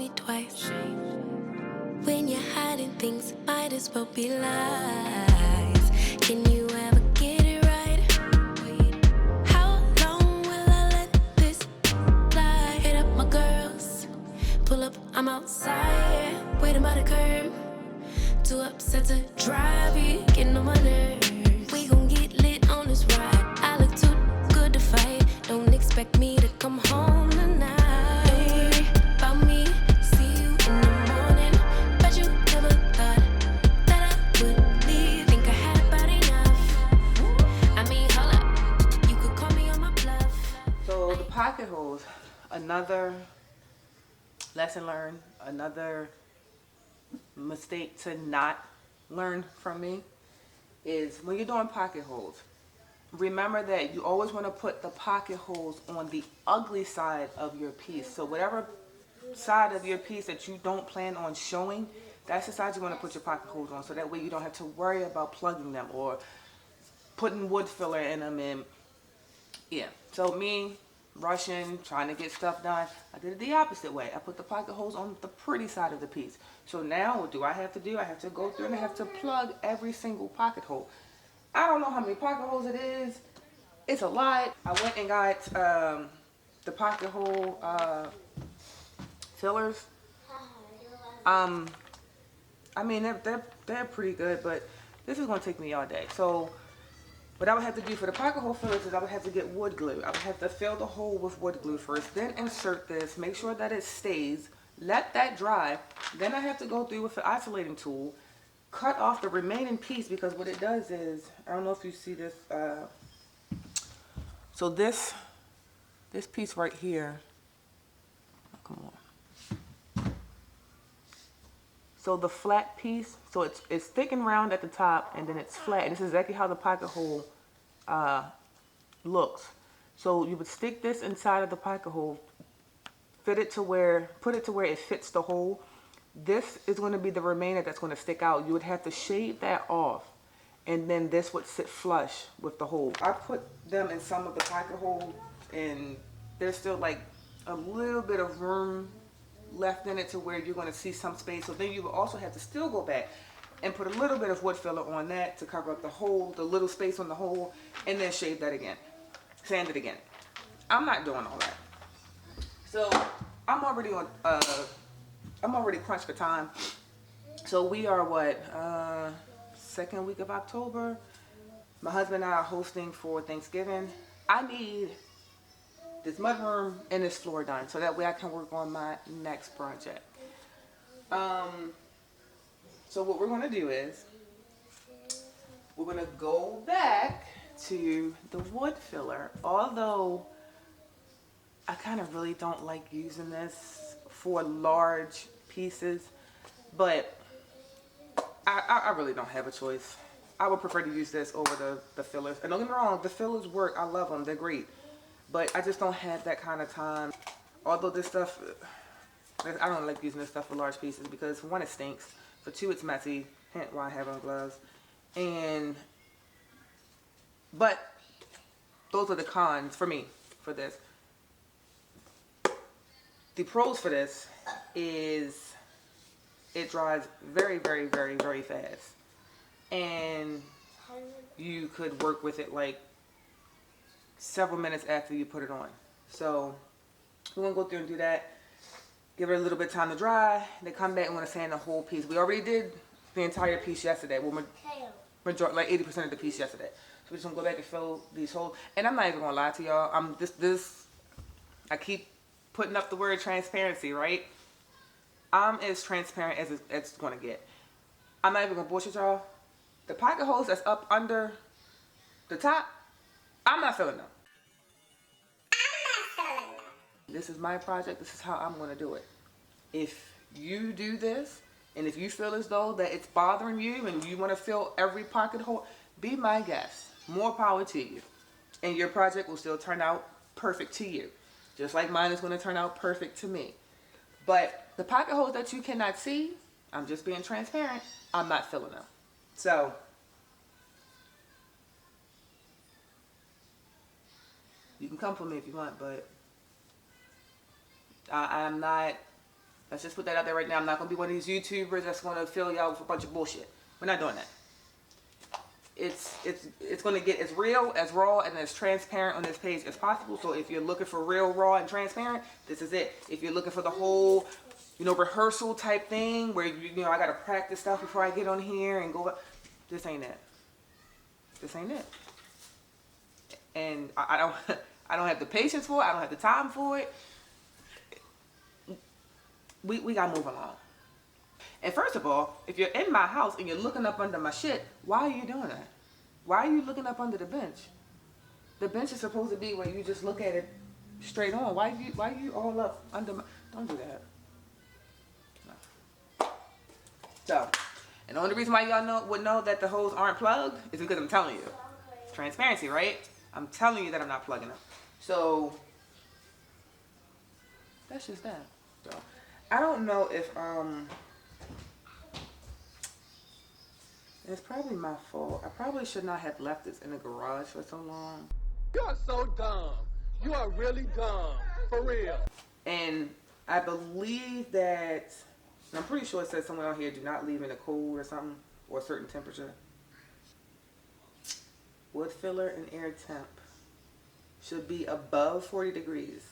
me twice. When you're hiding things, might as well be lies. Can you ever get it right? How long will I let this lie? Hit up my girls, pull up, I'm outside, waiting by the curb. Too upset to drive you, getting on my nerves. We gon' get lit on this ride. I look too good to fight. Don't expect me to come home tonight. Don't worry about me, see you in the morning. Bet you never thought that I would leave. Think I had about enough. I mean, hold up, you could call me on my bluff. So the pocket holes, another lesson learned, another mistake to not learn from me is when you're doing pocket holes, remember that you always want to put the pocket holes on the ugly side of your piece. So whatever side of your piece that you don't plan on showing, that's the side you want to put your pocket holes on, so that way you don't have to worry about plugging them or putting wood filler in them. And yeah, so me rushing, trying to get stuff done, I did it the opposite way. I put the pocket holes on the pretty side of the piece. So now what do I have to do? I have to go through and I have to plug every single pocket hole. I don't know how many pocket holes it is. It's a lot. I went and got the pocket hole fillers. I mean, they're pretty good, but this is gonna take me all day. So what I would have to do for the pocket hole fillers is I would have to get wood glue. I would have to fill the hole with wood glue first, then insert this, make sure that it stays, let that dry. Then I have to go through with the isolating tool, cut off the remaining piece, because what it does is, I don't know if you see this, so this piece right here, oh, come on. So the flat piece, so it's thick and round at the top, and then it's flat. And this is exactly how the pocket hole looks. So you would stick this inside of the pocket hole, put it to where it fits the hole. This is going to be the remainder that's going to stick out. You would have to shave that off, and then this would sit flush with the hole. I put them in some of the pocket holes, and there's still like a little bit of room left in it to where you're going to see some space. So then you will also have to still go back and put a little bit of wood filler on that to cover up the hole, the little space on the hole, and then shave that again, sand it again. I'm not doing all that. So I'm already crunched for time. So we are what, second week of October. My husband and I are hosting for Thanksgiving. I need this mudroom and this floor done, so that way I can work on my next project. So what we're going to do is we're going to go back to the wood filler, although I kind of really don't like using this for large pieces, but I really don't have a choice. I would prefer to use this over the fillers. And don't get me wrong, the fillers work. I love them. They're great. But I just don't have that kind of time. Although this stuff, I don't like using this stuff for large pieces because for one, it stinks. For two, it's messy. Hence why I have on gloves. But those are the cons for me for this. The pros for this is it dries very, very, very, very fast. And you could work with it like several minutes after you put it on. So we're gonna go through and do that, give it a little bit of time to dry, then come back and want to sand the whole piece. We already did the entire piece yesterday. Well, majority, like 80% of the piece yesterday. So we're just gonna go back and fill these holes. And I'm not even gonna lie to y'all, I keep putting up the word transparency, right? I'm as transparent as it's gonna get. I'm not even gonna bullshit y'all. The pocket holes that's up under the top, I'm not filling them. This is my project. This is how I'm going to do it. If you do this, and if you feel as though that it's bothering you and you want to fill every pocket hole, be my guest. More power to you. And your project will still turn out perfect to you. Just like mine is going to turn out perfect to me. But the pocket holes that you cannot see, I'm just being transparent, I'm not filling them. So you can come for me if you want, but I'm not Let's just put that out there right now. I'm not gonna be one of these YouTubers that's gonna fill y'all with a bunch of bullshit. We're not doing that. It's gonna get as real, as raw, and as transparent on this page as possible. So if you're looking for real, raw, and transparent, this is it. If you're looking for the whole, rehearsal type thing where I gotta practice stuff before I get on here and go, this ain't it. This ain't it. And I don't have the patience for it. I don't have the time for it. We gotta move along. And first of all, if you're in my house and you're looking up under my shit, why are you doing that? Why are you looking up under the bench? The bench is supposed to be where you just look at it straight on. Why you all up under my... Don't do that. No. So, and the only reason why y'all would know that the hose aren't plugged is because I'm telling you. Transparency, right? I'm telling you that I'm not plugging them. So, that's just that. So, I don't know if... It's probably my fault. I probably should not have left this in the garage for so long. You are so dumb. You are really dumb. For real. And I believe that, and I'm pretty sure it says somewhere on here, do not leave in the cold or something, or a certain temperature. Wood filler and air temp should be above 40 degrees.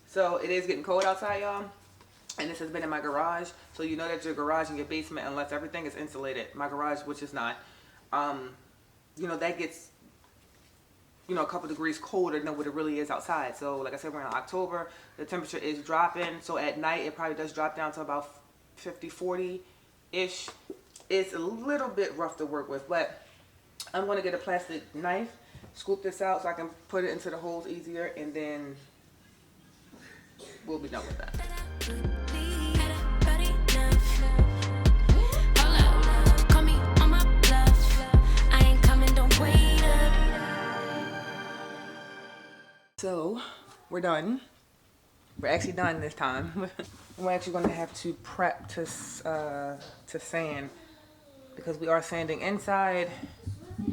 So it is getting cold outside, y'all. And this has been in my garage, so you know that your garage and your basement, unless everything is insulated, my garage, which is not, that gets, a couple degrees colder than what it really is outside. So like I said, we're in October, the temperature is dropping, so at night it probably does drop down to about 50, 40-ish. It's a little bit rough to work with, but I'm going to get a plastic knife, scoop this out so I can put it into the holes easier, and then we'll be done with that. So, we're done. We're actually done this time. We're actually going to have to prep to sand because we are sanding inside.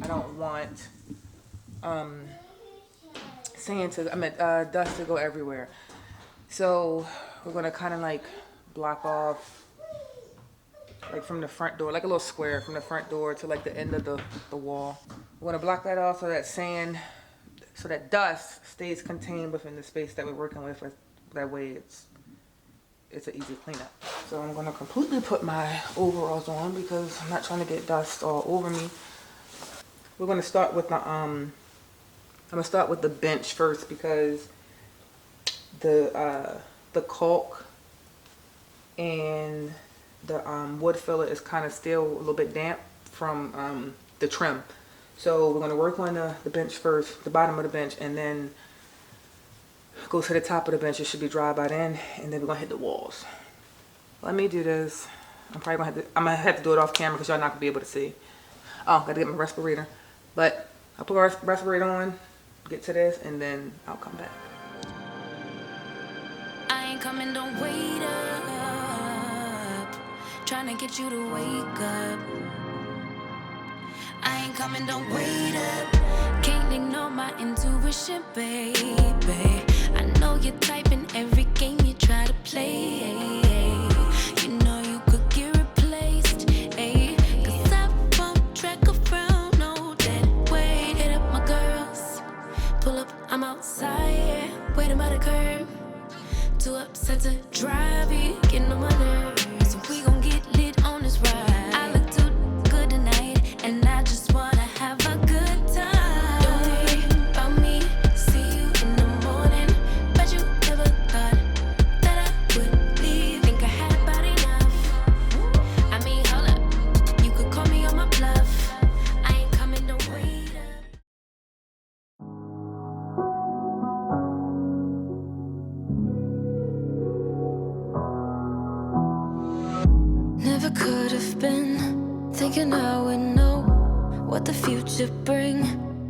I don't want dust to go everywhere. So, we're going to kind of like block off like from the front door, like a little square from the front door to like the end of the wall. We're going to block that off so that so that dust stays contained within the space that we're working with. That way it's an easy cleanup. So I'm going to completely put my overalls on because I'm not trying to get dust all over me. We're going to start with the I'm going to start with the bench first because the caulk and the wood filler is kind of still a little bit damp from the trim. So we're going to work on the bench first, the bottom of the bench, and then go to the top of the bench. It should be dry by then, and then we're going to hit the walls. Let me do this. I'm going to have to do it off camera because y'all not going to be able to see. Oh, got to get my respirator. But I'll put my respirator on, get to this, and then I'll come back. I ain't coming, don't wait up. Trying to get you to wake up. I ain't coming, don't wait up. Can't ignore my intuition, baby. I know you're typing every game you try to play. You know you could get replaced, ayy. Cause I won't track around, no dead weight. Hit up my girls, pull up, I'm outside, yeah. Waiting by the curb, too upset to drive you, getting on my nerves. So we gon' get lit on this ride. I look too good tonight, and I just wanna have a good time. Don't worry about me, see you in the morning. Bet you never thought that I would leave. Think I had about enough. I mean, hold up, you could call me on my bluff. I ain't coming, don't wait up. Never could have been thinking I would know what the future bring.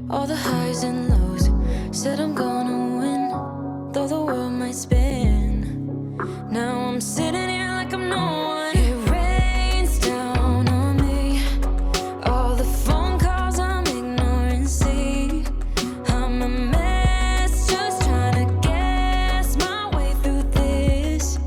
All the highs and lows. Said I'm gonna win, though the world might spin. Now I'm sitting here like I'm no one. It rains down on me. All the phone calls I'm ignoring. See, I'm a mess, just trying to guess my way through this.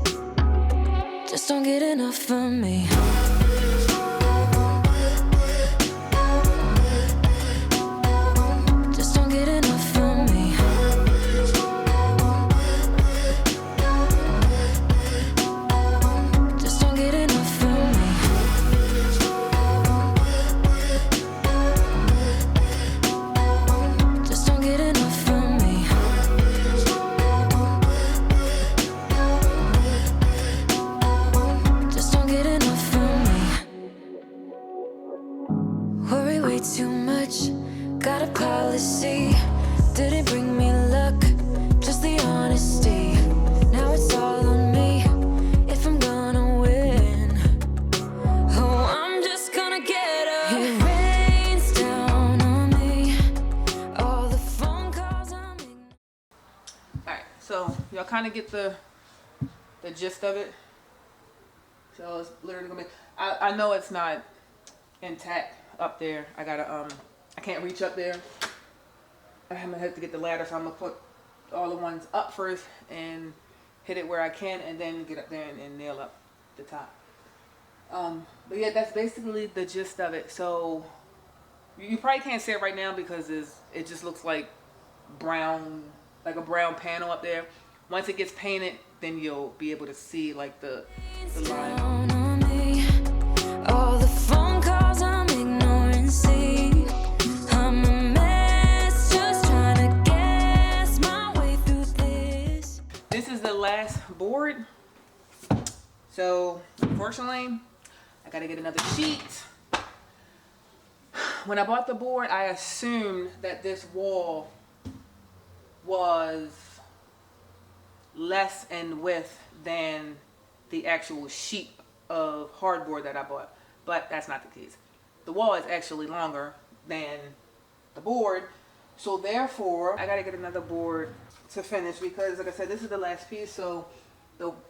So y'all kind of get the gist of it. So it's literally gonna be, I know it's not intact up there. I gotta, I can't reach up there. I'm gonna have to get the ladder, so I'm gonna put all the ones up first and hit it where I can, and then get up there and nail up the top. But yeah, that's basically the gist of it. So you probably can't see it right now because it just looks like brown, like a brown panel up there. Once it gets painted, then you'll be able to see like the line. All the phone calls I'm ignoring, see, I'm a mess, just trying to guess my way through this. This is the last board. So unfortunately, I gotta get another sheet. When I bought the board, I assumed that this wall was less in width than the actual sheet of hardboard that I bought, but that's not the case. The wall is actually longer than the board, so therefore I gotta get another board to finish because, like I said, this is the last piece, so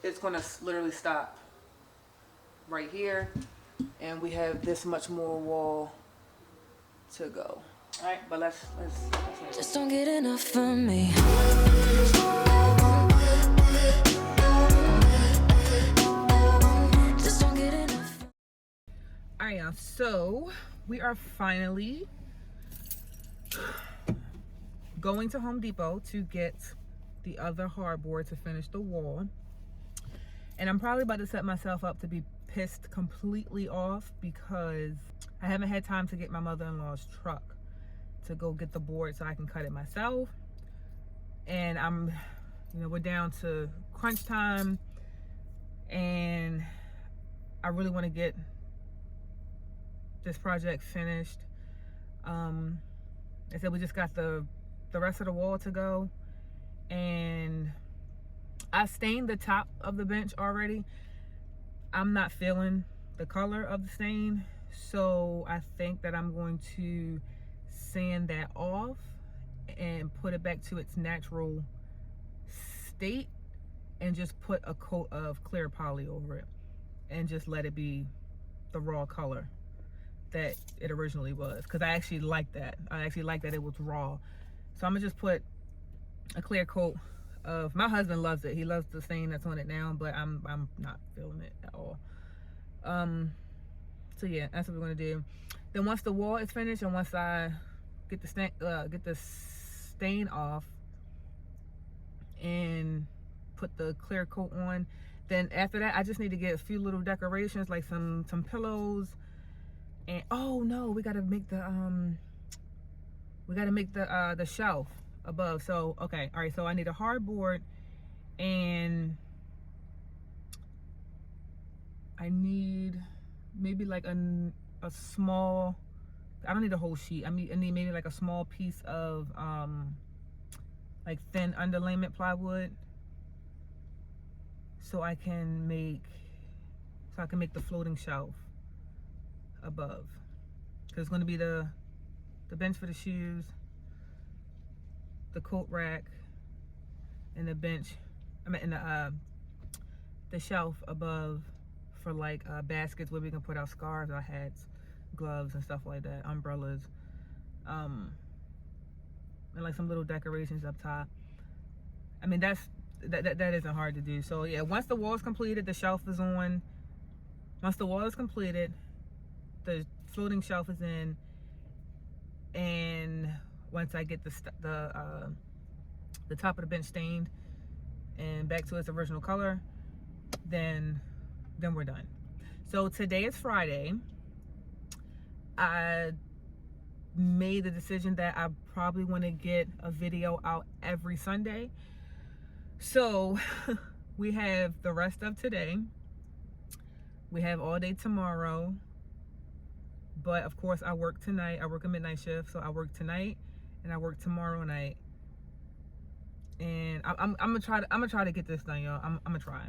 it's gonna literally stop right here, and we have this much more wall to go. All right, but let's Just don't get enough of me. Just don't get enough. All right, y'all. So we are finally going to Home Depot to get the other hardboard to finish the wall, and I'm probably about to set myself up to be pissed completely off because I haven't had time to get my mother-in-law's truck to go get the board so I can cut it myself. And I'm, we're down to crunch time, and I really want to get this project finished. I said we just got the rest of the wall to go, and I stained the top of the bench already. I'm not feeling the color of the stain, so I think that I'm going to sand that off and put it back to its natural state and just put a coat of clear poly over it and just let it be the raw color that it originally was, because I actually like that. I actually like that it was raw. So I'm gonna just put a clear coat of, my husband loves it. He loves the stain that's on it now, but I'm not feeling it at all. So yeah, that's what we're gonna do. Then once the wall is finished and once I get the stain off and put the clear coat on, then after that I just need to get a few little decorations, like some pillows, and oh no, we gotta make the shelf above. So okay, all right, so I need a hardboard, and I need maybe like a small, I don't need a whole sheet. I need maybe like a small piece of like thin underlayment plywood, so I can make the floating shelf above, because it's going to be the bench for the shoes, the coat rack, and the bench, and the shelf above for like baskets where we can put our scarves, our hats, gloves and stuff like that, umbrellas, and like some little decorations up top. I mean, that isn't hard to do. So yeah, once the wall is completed, the shelf is on. Once the wall is completed, the floating shelf is in, and once I get the top of the bench stained and back to its original color, then we're done. So today is Friday. I made the decision that I probably want to get a video out every Sunday. So we have the rest of today. We have all day tomorrow. But of course I work tonight. I work a midnight shift, so I work tonight and I work tomorrow night. And I'm gonna try to get this done, y'all. I'm gonna try.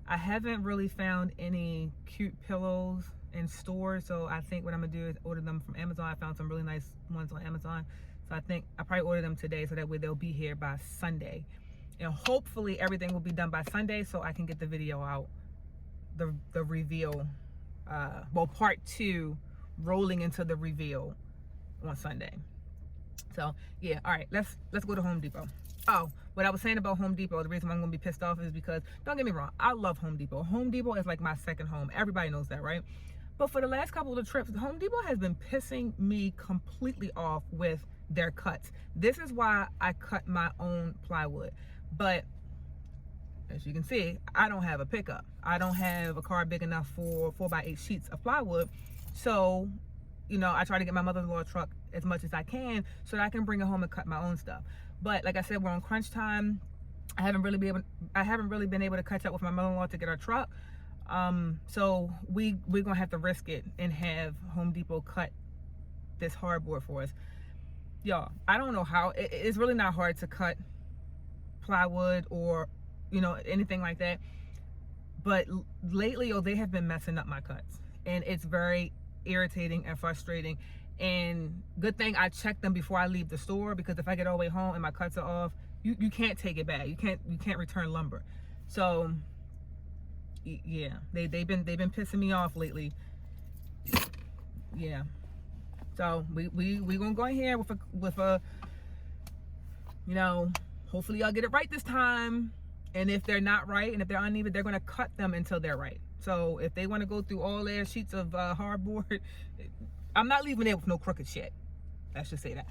I haven't really found any cute pillows in stores, so I think what I'm gonna do is order them from Amazon. I found some really nice ones on Amazon, so I think I probably order them today, so that way they'll be here by Sunday. and hopefully everything will be done by Sunday so I can get the video out, the reveal, well, part 2 rolling into the reveal on Sunday. So yeah, all right, let's go to Home Depot. Oh, what I was saying about Home Depot, the reason why I'm gonna be pissed off is because, don't get me wrong, I love Home Depot. Home Depot is like my second home. Everybody knows that, right? But for the last couple of trips, Home Depot has been pissing me completely off with their cuts. This is why I cut my own plywood. But as you can see, I don't have a pickup. I don't have a car big enough for 4x8 sheets of plywood. So, you know, I try to get my mother-in-law a truck as much as I can so that I can bring it home and cut my own stuff. But like I said, we're on crunch time. I haven't really been able to catch up with my mother-in-law to get our truck. So we're gonna have to risk it and have Home Depot cut this hardboard for us. Y'all, I don't know how. It's really not hard to cut plywood or, you know, anything like that. But lately, they have been messing up my cuts, and it's very irritating and frustrating. And good thing I check them before I leave the store, because if I get all the way home and my cuts are off, you can't take it back. You can't return lumber. So yeah, they've been pissing me off lately. Yeah. So we gonna go in here with a you know, hopefully y'all get it right this time. And if they're not right, and if they're uneven, they're gonna cut them until they're right. So if they want to go through all their sheets of hardboard, I'm not leaving it with no crooked shit. Let's just say that.